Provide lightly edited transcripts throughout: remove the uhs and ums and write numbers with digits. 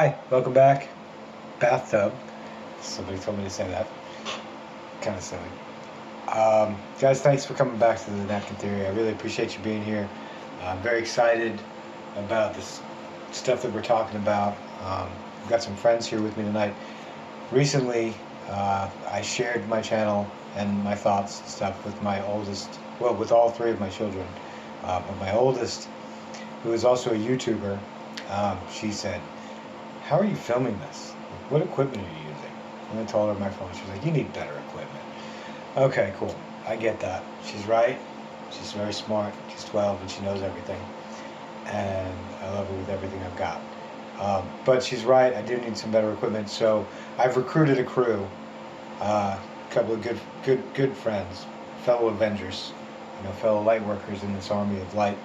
Hi, welcome back. Bathtub. Somebody told me to say that. Kind of silly. Guys, thanks for coming back to the Napkin Theory. I really appreciate you being here. I'm very excited about this stuff that we're talking about. I've got some friends here with me tonight. Recently, I shared my channel and my thoughts and stuff with my oldest, well, with all three of my children. But my oldest, who is also a YouTuber, she said, "How are you filming this? What equipment are you using?" And I told her my phone. She was like, "You need better equipment." Okay, cool. I get that. She's right. She's very smart. She's 12 and she knows everything. And I love her with everything I've got. But she's right. I do need some better equipment. So I've recruited a crew, a couple of good friends, fellow Avengers, fellow light workers in this army of light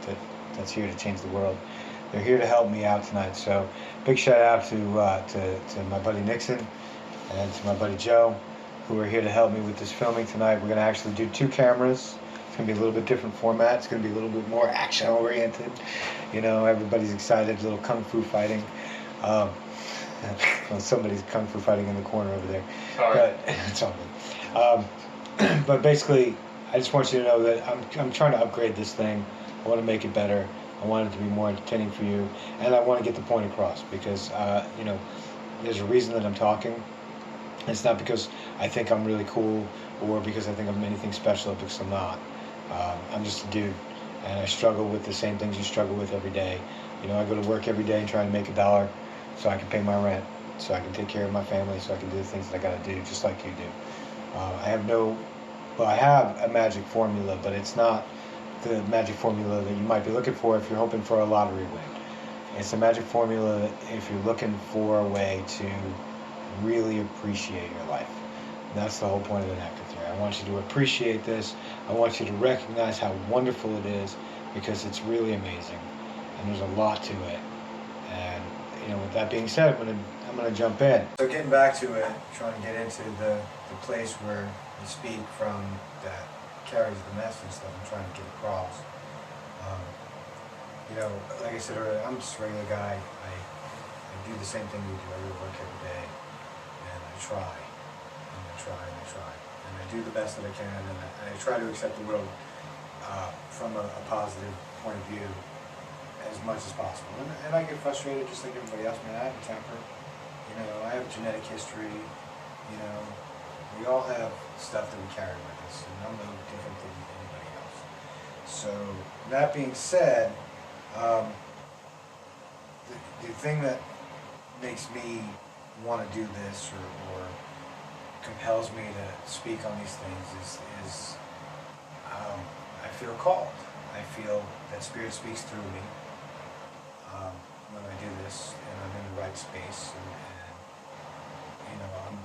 that's here to change the world. They're here to help me out tonight. So big shout out to my buddy Nixon and to my buddy Joe, who are here to help me with this filming tonight. We're going to actually do 2 cameras. It's going to be a little bit different format. It's going to be a little bit more action oriented. Everybody's excited. A little kung fu fighting. Well, somebody's kung fu fighting in the corner over there. Sorry. But it's all good. But basically, I just want you to know that I'm trying to upgrade this thing. I want to make it better. I want it to be more entertaining for you, and I want to get the point across because there's a reason that I'm talking. It's not because I think I'm really cool or because I think I'm anything special, because I'm not. I'm just a dude, and I struggle with the same things you struggle with every day. I go to work every day and try to make $1 so I can pay my rent, so I can take care of my family, so I can do the things that I got to do, just like you do. I have a magic formula, but it's not the magic formula that you might be looking for if you're hoping for a lottery win. It's a magic formula if you're looking for a way to really appreciate your life. And that's the whole point of the Napkin Theory. I want you to appreciate this. I want you to recognize how wonderful it is, because it's really amazing, and there's a lot to it. And with that being said, I'm gonna jump in. So getting back to it, trying to get into the place where you speak from that carries the message that I'm trying to get across. Like I said earlier, I'm just a regular guy. I do the same thing you do. I go to work every day, and I try, and I try, and I try, and I do the best that I can, and I try to accept the world from a positive point of view as much as possible. And I get frustrated just like everybody else. Man, I have a temper. I have a genetic history. We all have stuff that we carry with us, and I'm no different than anybody else. So that being said, the thing that makes me want to do this or compels me to speak on these things is I feel called. I feel that Spirit speaks through me when I do this, and I'm in the right space, and I'm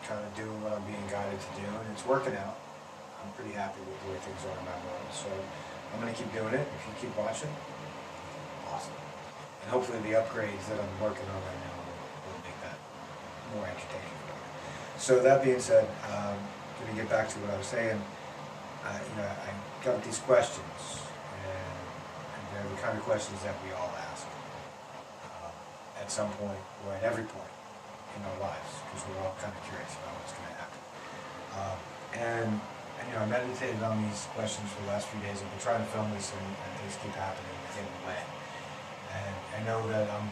kind of doing what I'm being guided to do, and it's working out. I'm pretty happy with the way things are in my world, so I'm going to keep doing it. If you keep watching, awesome. And hopefully the upgrades that I'm working on right now will make that more entertaining for you. So that being said, I'm going to get back to what I was saying. I got these questions, and they're the kind of questions that we all ask at some point, or at every point in our lives, because we're all kind of curious about what's going to happen. I meditated on these questions for the last few days. I've been trying to film this, and things keep happening and getting in the way. And I know that I'm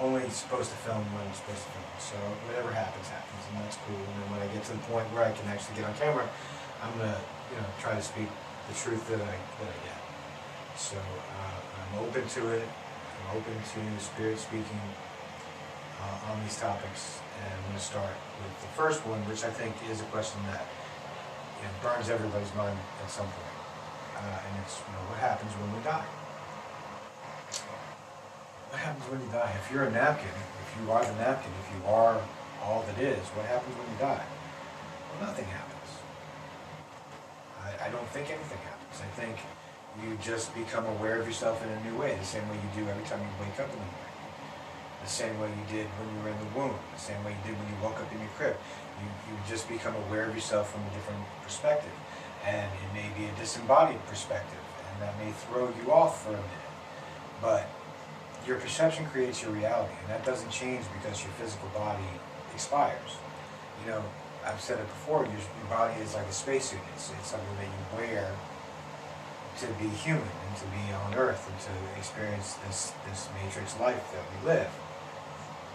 only supposed to film when I'm supposed to film. So whatever happens, happens, and that's cool. And then when I get to the point where I can actually get on camera, I'm gonna, try to speak the truth that I get. So I'm open to it. I'm open to Spirit speaking on these topics, and I'm going to start with the first one, which I think is a question that burns everybody's mind at some point, and it's what happens when we die? What happens when you die? If you're a napkin, if you are the napkin, if you are all that is, what happens when you die? Well, nothing happens. I don't think anything happens. I think you just become aware of yourself in a new way, the same way you do every time you wake up in the morning. The same way you did when you were in the womb, the same way you did when you woke up in your crib. You just become aware of yourself from a different perspective. And it may be a disembodied perspective, and that may throw you off for a minute. But your perception creates your reality, and that doesn't change because your physical body expires. You know, I've said it before, your body is like a spacesuit. It's something that you wear to be human and to be on Earth and to experience this matrix life that we live.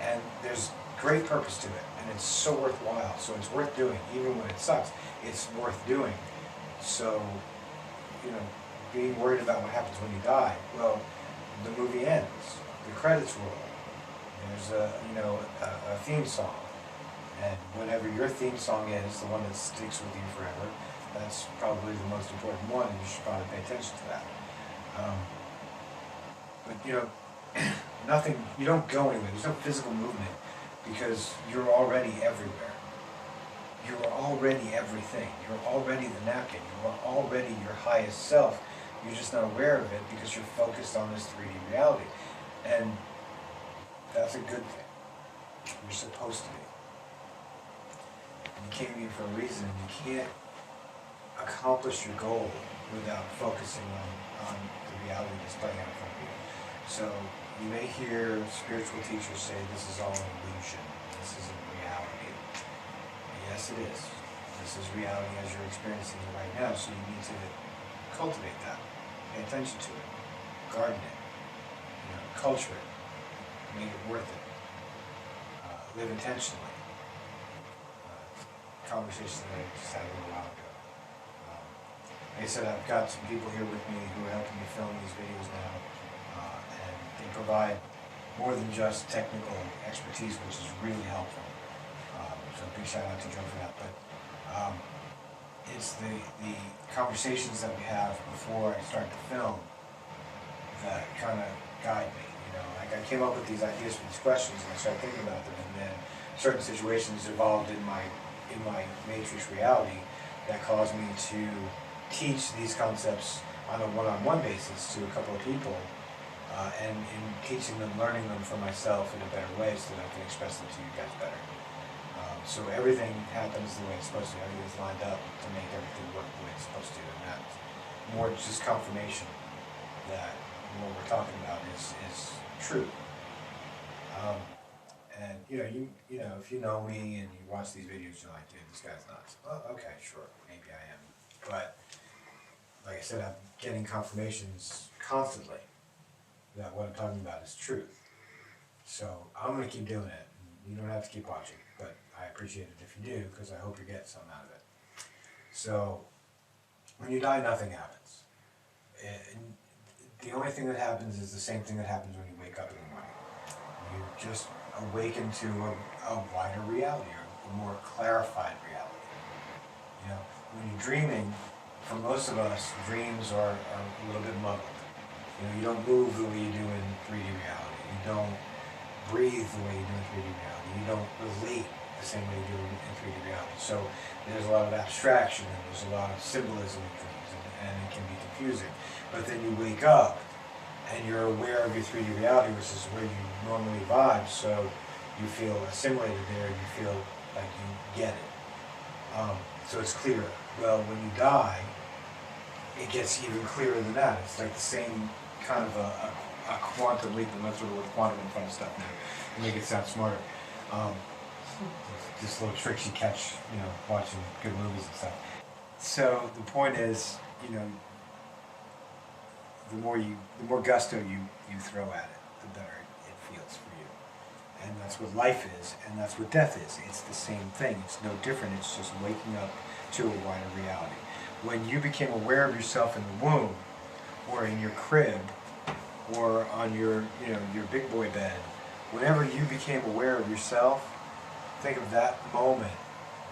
And there's great purpose to it, and it's so worthwhile. So it's worth doing, even when it sucks. It's worth doing. So, you know, being worried about what happens when you die, well, the movie ends, the credits roll. There's a theme song, and whatever your theme song is, the one that sticks with you forever, that's probably the most important one, and you should probably pay attention to that. But you know, you don't go anywhere. There's no physical movement because you're already everywhere. You're already everything. You're already the napkin. You're already your highest self. You're just not aware of it because you're focused on this 3D reality. And that's a good thing. You're supposed to be. You came here for a reason, and you can't accomplish your goal without focusing on the reality that's playing out in front of you. So you may hear spiritual teachers say this is all an illusion. This isn't reality. Yes, it is. This is reality as you're experiencing it right now, so you need to cultivate that. Pay attention to it. Garden it. Culture it. Make it worth it. Live intentionally. Conversation that I just had a little while ago. Like I said, I've got some people here with me who are helping me film these videos now, and they provide more than just technical expertise, which is really helpful. So big shout out to Joe for that. But it's the conversations that we have before I start to film that kind of guide me. Like I came up with these ideas for these questions, and I started thinking about them, and then certain situations evolved in my matrix reality that caused me to teach these concepts on a one-on-one basis to a couple of people, and in teaching them, learning them for myself in a better way so that I can express them to you guys better. So everything happens the way it's supposed to. Everything's lined up to make everything work the way it's supposed to, and that's more just confirmation that what we're talking about is true. And you know, if you know me and you watch these videos, you're like, dude, this guy's nuts. Well, okay, sure, maybe I am. But like I said, I'm getting confirmations constantly that what I'm talking about is truth. So I'm gonna keep doing it. You don't have to keep watching, but I appreciate it if you do, because I hope you get something out of it. So when you die, nothing happens. The only thing that happens is the same thing that happens when you wake up in the morning. You just awaken to a wider reality, or a more clarified reality. When you're dreaming, for most of us, dreams are a little bit muddled. You don't move the way you do in 3D reality. You don't breathe the way you do in 3D reality. You don't relate the same way you do in 3D reality. So there's a lot of abstraction, and there's a lot of symbolism in dreams, and it can be confusing. But then you wake up, and you're aware of your 3D reality, which is where you normally vibe, so you feel assimilated there, you feel like you get it. So it's clearer. Well, when you die, it gets even clearer than that. It's like the same kind of a quantum leap, and let's throw the word quantum in front of stuff now to make it sound smarter. Just little tricks you catch, watching good movies and stuff. So the point is, the more gusto you throw at it, the better it feels for you. And that's what life is, and that's what death is. It's the same thing. It's no different. It's just waking up to a wider reality. When you became aware of yourself in the womb, or in your crib, or on your big boy bed, whenever you became aware of yourself, think of that moment.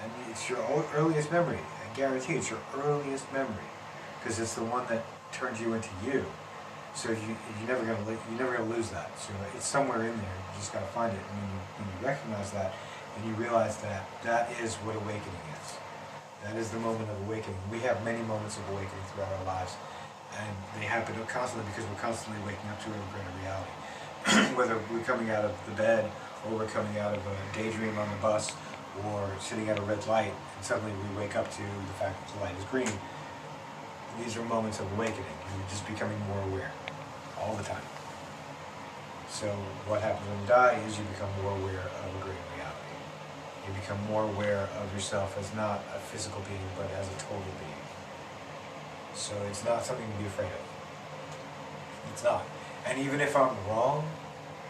And it's your earliest memory. I guarantee it's your earliest memory, because it's the one that turns you into you. So you're never gonna lose that. So it's somewhere in there. You just gotta find it. And when you recognize that, and you realize that that is what awakening is. That is the moment of awakening. We have many moments of awakening throughout our lives, and they happen constantly because we're constantly waking up to a greater reality. Whether we're coming out of the bed, or we're coming out of a daydream on the bus, or sitting at a red light, and suddenly we wake up to the fact that the light is green. These are moments of awakening. You're just becoming more aware all the time. So what happens when you die is you become more aware of a greater reality. You become more aware of yourself as not a physical being, but as a total being. So it's not something to be afraid of. It's not. And even if I'm wrong,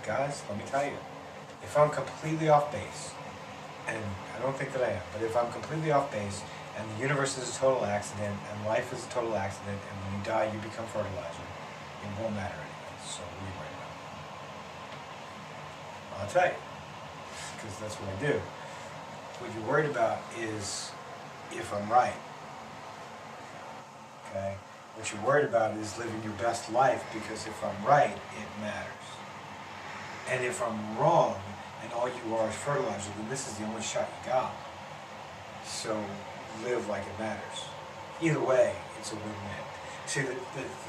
guys, let me tell you, if I'm completely off base, and I don't think that I am, but if I'm completely off base, and the universe is a total accident, and life is a total accident, and when you die, you become fertilizer, it won't matter anyway. So what are you worried about? I'll tell you, because that's what I do. What you're worried about is if I'm right. Okay? What you're worried about is living your best life, because if I'm right, it matters. And if I'm wrong, and all you are is fertilizer, then this is the only shot you got. So live like it matters. Either way, it's a win-win. See, the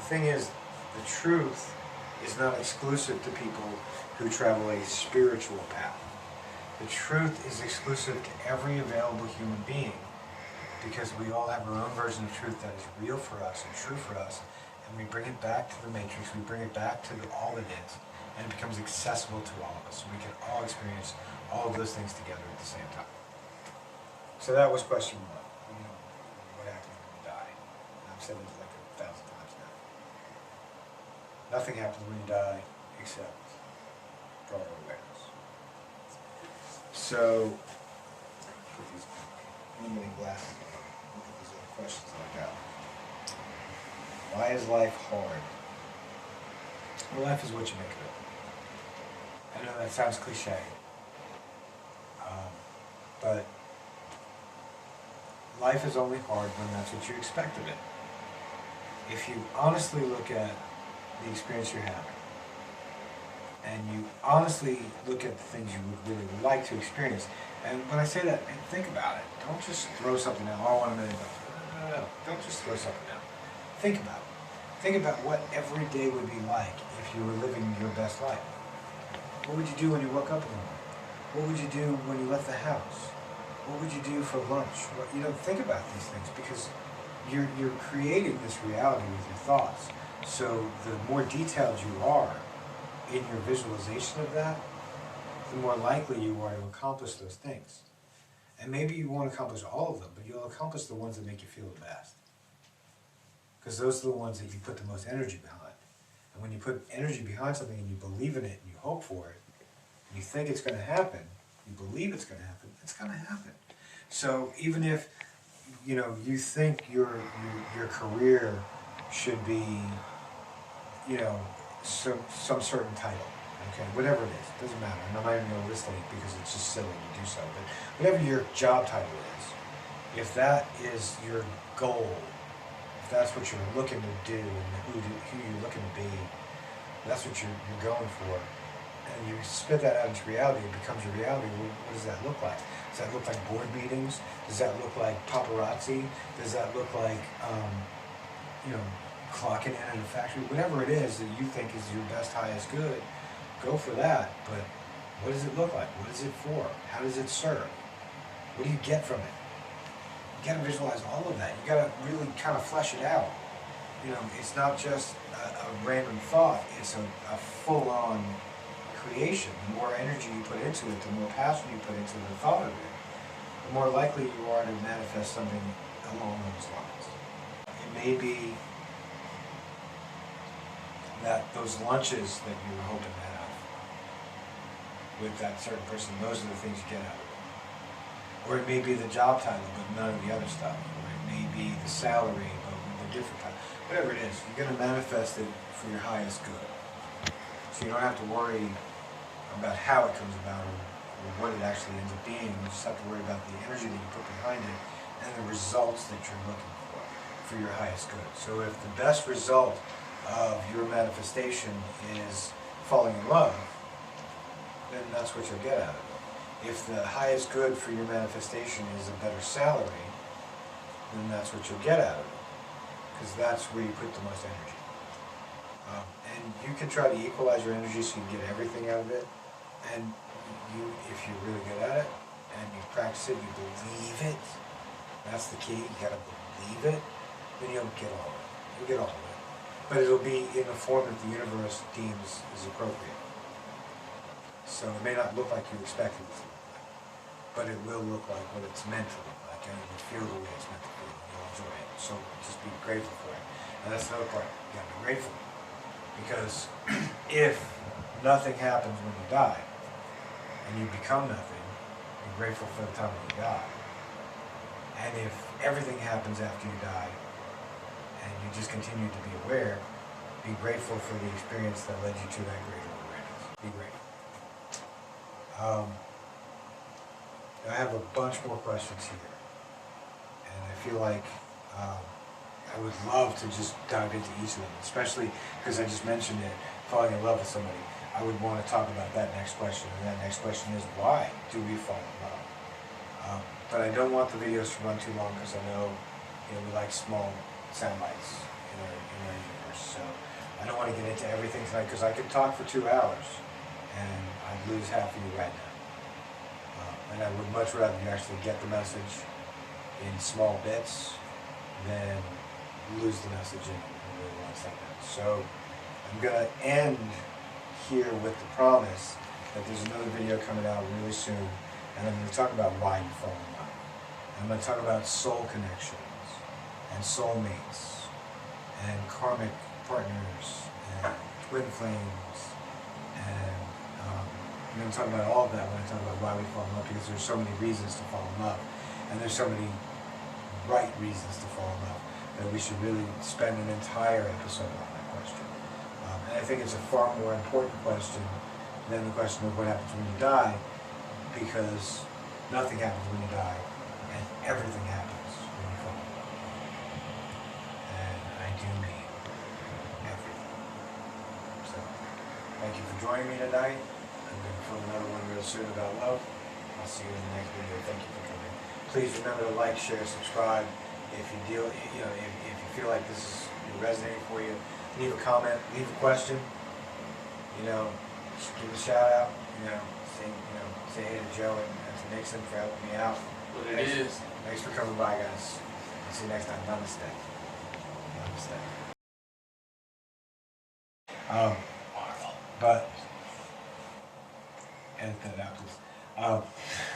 thing is, the truth is not exclusive to people who travel a spiritual path. The truth is exclusive to every available human being, because we all have our own version of truth that is real for us and true for us, and we bring it back to the matrix, we bring it back to all it is, and it becomes accessible to all of us, so we can all experience all of those things together at the same time. So that was question one. What happens when you die? And I've said it like 1,000 times now. Nothing happens when you die except broader awareness. So, put these limiting glasses on. Look at these other questions that I got. Why is life hard? Well, life is what you make of it. I know that sounds cliche, but life is only hard when that's what you expect of it. If you honestly look at the experience you're having, and you honestly look at the things you would really like to experience, and when I say that, think about it. Don't just throw something out. Oh, I want $1 million. No. Don't just throw something out. Think about it. Think about what every day would be like if you were living your best life. What would you do when you woke up in the morning? What would you do when you left the house? What would you do for lunch? Think about these things, because you're creating this reality with your thoughts. So the more detailed you are in your visualization of that, the more likely you are to accomplish those things. And maybe you won't accomplish all of them, but you'll accomplish the ones that make you feel the best. Because those are the ones that you put the most energy behind. And when you put energy behind something and you believe in it and you hope for it, and you think it's going to happen, you believe it's going to happen, it's going to happen. So even if you think your career should be some certain title, okay, whatever it is, doesn't matter. And I'm not even going to list it because it's just silly to do so. But whatever your job title is, if that is your goal, if that's what you're looking to do and who you're looking to be, that's what you're going for, and you spit that out into reality, it becomes your reality. What does that look like? Does that look like board meetings? Does that look like paparazzi? Does that look like, clocking in at a factory? Whatever it is that you think is your best, highest good, go for that. But what does it look like? What is it for? How does it serve? What do you get from it? You gotta visualize all of that. You gotta really kind of flesh it out. It's not just a random thought, it's a full-on creation. The more energy you put into it, the more passion you put into the thought of it, the more likely you are to manifest something along those lines. It may be that those lunches that you were hoping to have with that certain person, those are the things you get out of it. Or it may be the job title, but none of the other stuff. Or it may be the salary, but with a different title. Whatever it is, you're going to manifest it for your highest good. So you don't have to worry about how it comes about or what it actually ends up being. You just have to worry about the energy that you put behind it and the results that you're looking for your highest good. So if the best result of your manifestation is falling in love, then that's what you'll get out of it. If the highest good for your manifestation is a better salary, then that's what you'll get out of it, because that's where you put the most energy. And you can try to equalize your energy so you can get everything out of it. And if you're really good at it, and you practice it, you believe it, that's the key, you gotta believe it, then you'll get all of it. You'll get all of it. But it'll be in a form that the universe deems is appropriate. So it may not look like you expected it to, but it will look like what it's meant to look like, and it will feel the way it's meant to feel, and you'll enjoy it. So just be grateful for it. And that's another part, you gotta be grateful. Because if nothing happens when you die, and you become nothing, be grateful for the time when you die. And if everything happens after you die, and you just continue to be aware, be grateful for the experience that led you to that greater awareness. Be grateful. I have a bunch more questions here, and I feel like I would love to just dive into each of them, especially because I just mentioned it, falling in love with somebody. I would want to talk about that next question, and that next question is, why do we fall in love? But I don't want the videos to run too long, because I know, we like small sound bites in our universe. So I don't want to get into everything tonight, because I could talk for 2 hours, and I'd lose half of you right now. And I would much rather you actually get the message in small bits than lose the message in really 1 second. So I'm going to end here with the promise that there's another video coming out really soon, and I'm going to talk about why you fall in love. I'm going to talk about soul connections and soulmates and karmic partners and twin flames, and I'm going to talk about all of that when I talk about why we fall in love, because there's so many reasons to fall in love, and there's so many right reasons to fall in love, that we should really spend an entire episode on that question. And I think it's a far more important question than the question of what happens when you die, because nothing happens when you die, and everything happens when you fall in love. And I do mean everything. So, thank you for joining me tonight. I'm going to film another one real soon about love. I'll see you in the next video. Thank you for coming. Please remember to like, share, subscribe. If you if you feel like this is resonating for you, leave a comment, leave a question. Just give a shout out. Say hey to Joe and to Nixon for helping me out. Thanks for coming by, guys. I'll see you next time. Namaste. But edit that out, please.